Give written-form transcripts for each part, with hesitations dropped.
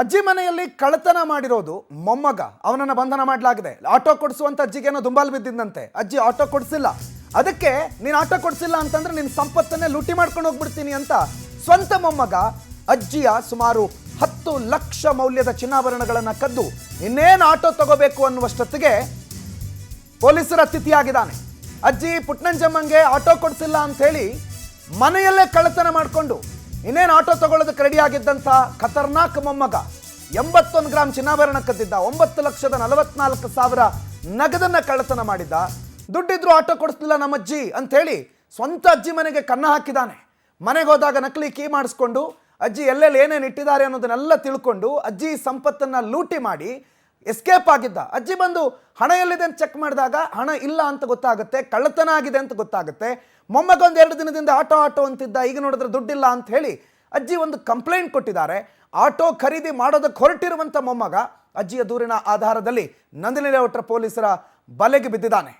ಅಜ್ಜಿ ಮನೆಯಲ್ಲಿ ಕಳ್ಳತನ ಮಾಡಿರೋದು ಮೊಮ್ಮಗ. ಅವನನ್ನು ಬಂಧನ ಮಾಡಲಾಗಿದೆ. ಆಟೋ ಕೊಡಿಸುವಂತ ಅಜ್ಜಿಗೇನೋ ದುಂಬಾಲು ಬಿದ್ದಿದ್ದಂತೆ. ಅಜ್ಜಿ ಆಟೋ ಕೊಡಿಸಿಲ್ಲ, ಅದಕ್ಕೆ ನೀನು ಆಟೋ ಕೊಡಿಸಿಲ್ಲ ಅಂತಂದ್ರೆ ನಿನ್ನ ಸಂಪತ್ತನ್ನೇ ಲೂಟಿ ಮಾಡ್ಕೊಂಡು ಹೋಗ್ಬಿಡ್ತೀನಿ ಅಂತ ಸ್ವಂತ ಮೊಮ್ಮಗ ಅಜ್ಜಿಯ ಸುಮಾರು 10 ಲಕ್ಷ ಮೌಲ್ಯದ ಚಿನ್ನಾಭರಣಗಳನ್ನು ಕದ್ದು ಇನ್ನೇನು ಆಟೋ ತಗೋಬೇಕು ಅನ್ನುವಷ್ಟೊತ್ತಿಗೆ ಪೊಲೀಸರ ಅತಿಥಿಯಾಗಿದ್ದಾನೆ. ಅಜ್ಜಿ ಪುಟ್ನಂಜಮ್ಮಂಗೆ ಆಟೋ ಕೊಡಿಸಿಲ್ಲ ಅಂತ ಹೇಳಿ ಮನೆಯಲ್ಲೇ ಕಳ್ಳತನ ಮಾಡಿಕೊಂಡು ಇನ್ನೇನು ಆಟೋ ತಗೊಳ್ಳೋದಕ್ಕೆ ರೆಡಿ ಆಗಿದ್ದಂಥ ಖತರ್ನಾಕ್ ಮೊಮ್ಮಗ 81 ಗ್ರಾಮ್ ಚಿನ್ನಾಭರಣ ಕದ್ದಿದ್ದ. 9,44,000 ನಗದನ್ನ ಕಳ್ಳತನ ಮಾಡಿದ್ದ. ದುಡ್ಡಿದ್ರು ಆಟೋ ಕೊಡಿಸ್ಲಿಲ್ಲ ನಮ್ಮಜ್ಜಿ ಅಂತ ಹೇಳಿ ಸ್ವಂತ ಅಜ್ಜಿ ಮನೆಗೆ ಕನ್ನ ಹಾಕಿದ್ದಾನೆ. ಮನೆಗೆ ಹೋದಾಗ ನಕಲಿ ಕೀ ಮಾಡಿಸ್ಕೊಂಡು ಅಜ್ಜಿ ಎಲ್ಲೆಲ್ಲಿ ಏನೇನು ಇಟ್ಟಿದ್ದಾರೆ ಅನ್ನೋದನ್ನೆಲ್ಲ ತಿಳ್ಕೊಂಡು ಅಜ್ಜಿ ಸಂಪತ್ತನ್ನು ಲೂಟಿ ಮಾಡಿ ಎಸ್ಕೇಪ್ ಆಗಿದ್ದ. ಅಜ್ಜಿ ಬಂದು ಹಣ ಎಲ್ಲಿದೆ ಅಂತ ಚೆಕ್ ಮಾಡಿದಾಗ ಹಣ ಇಲ್ಲ ಅಂತ ಗೊತ್ತಾಗುತ್ತೆ, ಕಳ್ಳತನ ಆಗಿದೆ ಅಂತ ಗೊತ್ತಾಗುತ್ತೆ. ಮೊಮ್ಮಗ ಒಂದು 2 ದಿನದಿಂದ ಆಟೋ ಅಂತಿದ್ದ, ಈಗ ನೋಡಿದ್ರೆ ದುಡ್ಡಿಲ್ಲ ಅಂತ ಹೇಳಿ ಅಜ್ಜಿ ಒಂದು ಕಂಪ್ಲೇಂಟ್ ಕೊಟ್ಟಿದ್ದಾರೆ. ಆಟೋ ಖರೀದಿ ಮಾಡೋದಕ್ಕೆ ಹೊರಟಿರುವಂಥ ಮೊಮ್ಮಗ ಅಜ್ಜಿಯ ದೂರಿನ ಆಧಾರದಲ್ಲಿ ನಂದಿನಿ ಲೇಔಟ್ರ ಪೊಲೀಸರ ಬಲೆಗೆ ಬಿದ್ದಿದ್ದಾನೆ.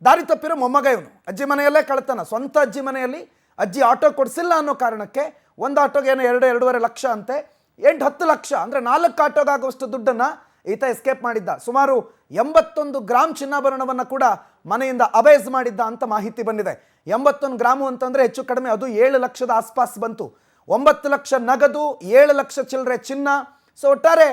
ದಾರಿ ತಪ್ಪಿರೋ ಮೊಮ್ಮಗ ಇವನು. ಅಜ್ಜಿ ಮನೆಯಲ್ಲೇ ಕಳ್ಳತನ, ಸ್ವಂತ ಅಜ್ಜಿ ಮನೆಯಲ್ಲಿ ಅಜ್ಜಿ ಆಟೋ ಕೊಡಿಸಿಲ್ಲ ಅನ್ನೋ ಕಾರಣಕ್ಕೆ ಒಂದು ಆಟೋಗೆ ಏನೋ 2-2.5 ಲಕ್ಷ ಅಂತೆ, 8-10 ಲಕ್ಷ ಅಂದರೆ 4 ಆಟೋಗಾಗುವಷ್ಟು ದುಡ್ಡನ್ನು ಈತ ಎಸ್ಕೇಪ್ ಮಾಡಿದ್ದ. ಸುಮಾರು 81 ಗ್ರಾಮ್ ಚಿನ್ನಾಭರಣವನ್ನು ಕೂಡ ಮನೆಯಿಂದ ಅಬೈಸ್ ಮಾಡಿದ್ದ ಅಂತ ಮಾಹಿತಿ ಬಂದಿದೆ. 81 ಗ್ರಾಮು ಅಂತಂದರೆ ಹೆಚ್ಚು ಕಡಿಮೆ ಅದು 7 ಲಕ್ಷದ ಆಸ್ಪಾಸ್ ಬಂತು. 9 ಲಕ್ಷ ನಗದು, 7 ಲಕ್ಷ ಚಿಲ್ಲರೆ ಚಿನ್ನ. ಸೊ ಒಟ್ಟಾರೆ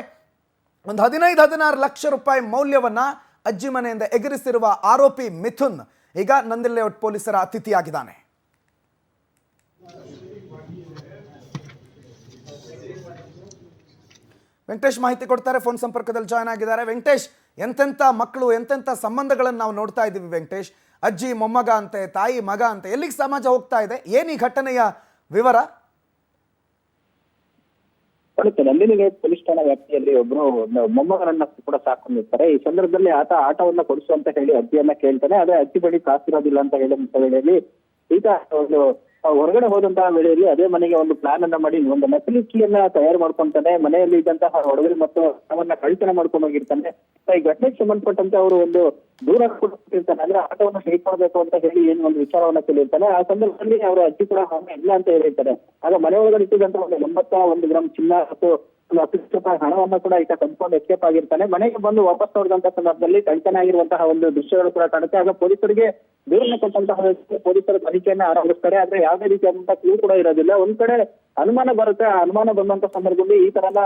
ಒಂದು 15-16 ಲಕ್ಷ ರೂಪಾಯಿ ಮೌಲ್ಯವನ್ನು ಅಜ್ಜಿ ಮನೆಯಿಂದ ಎಗರಿಸಿರುವ ಆರೋಪಿ ಮಿಥುನ್ ಈಗ ನಂದಿನಿ ಲೇಔಟ್ ಪೊಲೀಸರ ಅತಿಥಿಯಾಗಿದ್ದಾನೆ. ವೆಂಕಟೇಶ್ ಮಾಹಿತಿ ಕೊಡ್ತಾರೆ, ಫೋನ್ ಸಂಪರ್ಕದಲ್ಲಿ ಜಾಯ್ನ್ ಆಗಿದ್ದಾರೆ. ವೆಂಕಟೇಶ್, ಎಂತೆಂಥ ಮಕ್ಕಳು, ಎಂತೆಂಥ ಸಂಬಂಧಗಳನ್ನು ನಾವು ನೋಡ್ತಾ ಇದ್ದೀವಿ ವೆಂಕಟೇಶ್. ಅಜ್ಜಿ ಮೊಮ್ಮಗ ಅಂತೆ, ತಾಯಿ ಮಗ ಅಂತೆ, ಎಲ್ಲಿಗೆ ಸಮಾಜ ಹೋಗ್ತಾ ಇದೆ? ಏನು ಈ ಘಟನೆಯ ವಿವರ? ನಂದಿನಿ ಲೇಔಟ್ ಪೊಲೀಸ್ ಠಾಣಾ ವ್ಯಾಪ್ತಿಯಲ್ಲಿ ಒಬ್ರು ಮೊಮ್ಮಗನನ್ನ ಕೂಡ ಸಾಕೊಂಡಿರ್ತಾರೆ. ಈ ಸಂದರ್ಭದಲ್ಲಿ ಆತ ಆಟೋವನ್ನ ಕೊಡಿಸು ಅಂತ ಹೇಳಿ ಅಜ್ಜಿಯನ್ನ ಕೇಳ್ತಾನೆ. ಅದೇ ಅಜ್ಜಿ ಬಳಿ ಕಾಸಿರೋದಿಲ್ಲ ಅಂತ ಹೇಳಿದಂತ ವೇಳೆಯಲ್ಲಿ ಈತ ಒಂದು ಹೊರಗಡೆ ಹೋದಂತಹ ವೇಳೆಯಲ್ಲಿ ಅದೇ ಮನೆಗೆ ಒಂದು ಪ್ಲಾನ್ ಅನ್ನ ಮಾಡಿ ಒಂದು ನಕಲಿ ಕೀಯನ್ನ ತಯಾರು ಮಾಡ್ಕೊಂತಾನೆ. ಮನೆಯಲ್ಲಿ ಇದ್ದಂತಹ ಒಡವೆ ಮತ್ತು ಹಣವನ್ನ ಕಳ್ತನ ಮಾಡ್ಕೊಂಡು ಹೋಗಿರ್ತಾನೆ. ಈ ಘಟನೆಗೆ ಸಂಬಂಧಪಟ್ಟಂತೆ ಅವರು ಒಂದು ದೂರ ಕೊಟ್ಟಿರ್ತಾನೆ, ಅಂದ್ರೆ ಆಟೋವನ್ನ ಹೇಗ್ ಮಾಡಬೇಕು ಅಂತ ಹೇಳಿ ಏನು ಒಂದು ವಿಚಾರವನ್ನ ಕೇಳಿರ್ತಾನೆ. ಆ ಸಂದರ್ಭದಲ್ಲಿ ಅವರ ಅಜ್ಜಿ ಕೂಡ ಇಲ್ಲ ಅಂತ ಹೇಳಿರ್ತಾರೆ. ಆಗ ಮನೆ ಒಳಗಡೆ ಇಟ್ಟಿದ್ದಂತ ಒಂದು 81 ಗ್ರಾಮ್ ಚಿನ್ನ ಮತ್ತು ಒಂದು 10 ಲಕ್ಷ ರೂಪಾಯಿ ಹಣವನ್ನ ಕೂಡ ಈತ ಕಂಡುಕೊಂಡು ಎಸ್ಕೇಪ್ ಆಗಿರ್ತಾನೆ. ಮನೆಗೆ ಬಂದು ವಾಪಸ್ ನೋಡಿದಂತ ಸಂದರ್ಭದಲ್ಲಿ ಕಳ್ತನ ಆಗಿರುವಂತಹ ಒಂದು ದೃಶ್ಯಗಳು ಕೂಡ ಕಾಣುತ್ತೆ. ಆಗ ಪೊಲೀಸರಿಗೆ ದೂರನ್ನ ಕೊಟ್ಟಂತಹ ಪೊಲೀಸರು ತನಿಖೆಯನ್ನ ಆರಂಭಿಸ್ತಾರೆ. ಆದ್ರೆ ಯಾವುದೇ ರೀತಿಯಾದಂತಹ ಕ್ಲೂ ಕೂಡ ಇರೋದಿಲ್ಲ. ಒಂದ್ ಕಡೆ ಅನುಮಾನ ಬರುತ್ತೆ. ಆ ಅನುಮಾನ ಬಂದಂತ ಸಂದರ್ಭದಲ್ಲಿ ಈ ತರನ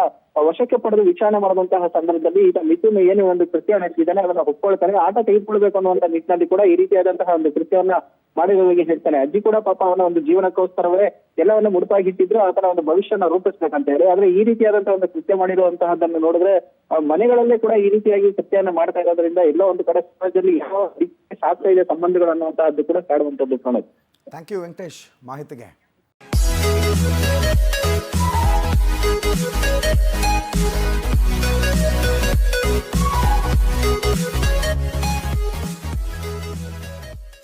ವಶಕ್ಕೆ ಪಡೆದು ವಿಚಾರಣೆ ಮಾಡುವಂತಹ ಸಂದರ್ಭದಲ್ಲಿ ಈತ ಮಿಥುನ್ ಏನು ಒಂದು ಕೃತ್ಯ ನಡೆಸಿದ್ದಾನೆ ಅದನ್ನ ಒಪ್ಕೊಳ್ತಾನೆ. ಆಟ ತೆಗೆದುಕೊಳ್ಬೇಕು ಅನ್ನುವಂತ ನಿಟ್ಟಿನಲ್ಲಿ ಕೂಡ ಈ ರೀತಿಯಾದಂತಹ ಒಂದು ಕೃತ್ಯವನ್ನ ಮಾಡಿರುವುದಾಗಿ ಹೇಳ್ತಾನೆ. ಅಜ್ಜಿ ಕೂಡ ಪಾಪ ಅವನ ಒಂದು ಜೀವನಕ್ಕೋಸ್ಕರವೇ ಎಲ್ಲವನ್ನ ಮುಡುಪಾಗಿಟ್ಟಿದ್ರು, ಆತನ ಒಂದು ಭವಿಷ್ಯನ ರೂಪಿಸ್ಬೇಕಂತ ಹೇಳಿ. ಆದ್ರೆ ಈ ರೀತಿಯಾದಂತಹ ಒಂದು ಕೃತ್ಯ ಮಾಡಿರುವಂತಹದ್ದನ್ನು ನೋಡಿದ್ರೆ ಮನೆಗಳಲ್ಲೇ ಕೂಡ ಈ ರೀತಿಯಾಗಿ ಕೃತ್ಯವನ್ನ ಮಾಡ್ತಾ ಇರೋದ್ರಿಂದ ಎಲ್ಲೋ ಒಂದು ಕಡೆ ಸಮಾಜದಲ್ಲಿ ಯಾವ ರೀತಿ ಸಾಕ್ತಾ ಇದೆ ಸಂಬಂಧಗಳು ಅನ್ನುವಂತಹದ್ದು ಕೂಡ ಕಾಡುವಂತದ್ದು ಕಾಣುತ್ತೆ. ಥ್ಯಾಂಕ್ ಯು ವೆಂಕಟೇಶ್ ಮಾಹಿತಿಗೆ.